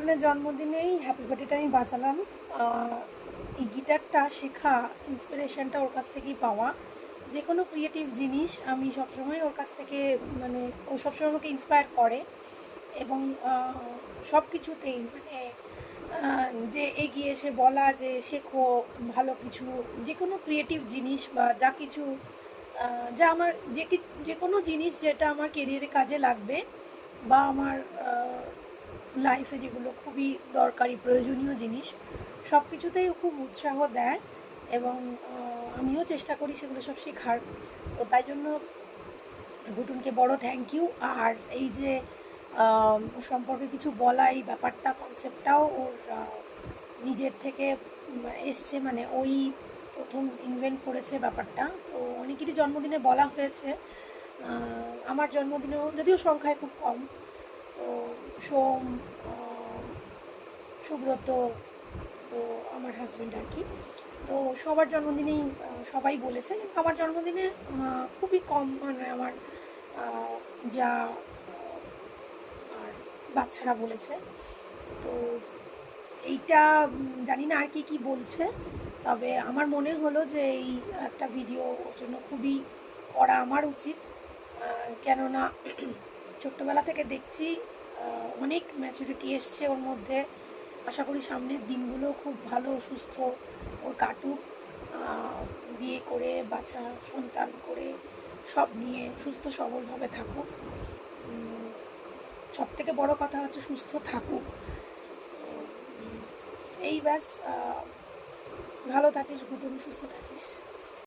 ঘুটুনের জন্মদিনেই happy বার্থডেটা আমি বাজালাম। এই গিটারটা শেখা ইন্সপিরেশনটা ওর কাছ থেকেই পাওয়া। যে কোনো ক্রিয়েটিভ জিনিস আমি সবসময় ওর কাছ থেকে, মানে ও সবসময় আমাকে ইন্সপায়ার করে এবং সব কিছুতেই মানে যে এগিয়ে এসে বলা যে শেখো ভালো কিছু, যে কোনো ক্রিয়েটিভ জিনিস বা যা কিছু যা আমার যে কোনো জিনিস যেটা আমার কেরিয়ারে কাজে লাগবে বা আমার লাইফে যেগুলো খুবই দরকারি প্রয়োজনীয় জিনিস, সব কিছুতেই খুব উৎসাহ দেয় এবং আমিও চেষ্টা করি সেগুলো সব শেখার। তো তাই জন্য ঘুটুনকে বড় থ্যাংক ইউ। আর এই যে সম্পর্কে কিছু বলা, এই ব্যাপারটা কনসেপ্টটাও ওর নিজের থেকে এসছে, মানে ওই প্রথম ইনভেন্ট করেছে ব্যাপারটা। তো অনেকেরই জন্মদিনে বলা হয়েছে, আমার জন্মদিনেও যদিও সংখ্যায় খুব কম, তো সোম, সুব্রত, তো আমার হাজব্যান্ড আর কি, তো সবার জন্মদিনেই সবাই বলেছে, কিন্তু আমার জন্মদিনে খুবই কম, মানে আমার যা আর বাচ্চারা বলেছে। তো এইটা জানি না আর কি বলছে, তবে আমার মনে হলো যে এই একটা ভিডিও ওর জন্য খুবই করা আমার উচিত, কেননা ছোট্টবেলা থেকে দেখছি অনেক ম্যাচুরিটি এসছে ওর মধ্যে। আশা করি সামনের দিনগুলো খুব ভালো সুস্থ ওর কাটুক, বিয়ে করে বাচ্চা সন্তান করে সব নিয়ে সুস্থ সবলভাবে থাকুক। সব থেকে বড় কথা হচ্ছে সুস্থ থাকুক। এই ব্যাস, ভালো থাকিস ঘুটুন, সুস্থ থাকিস।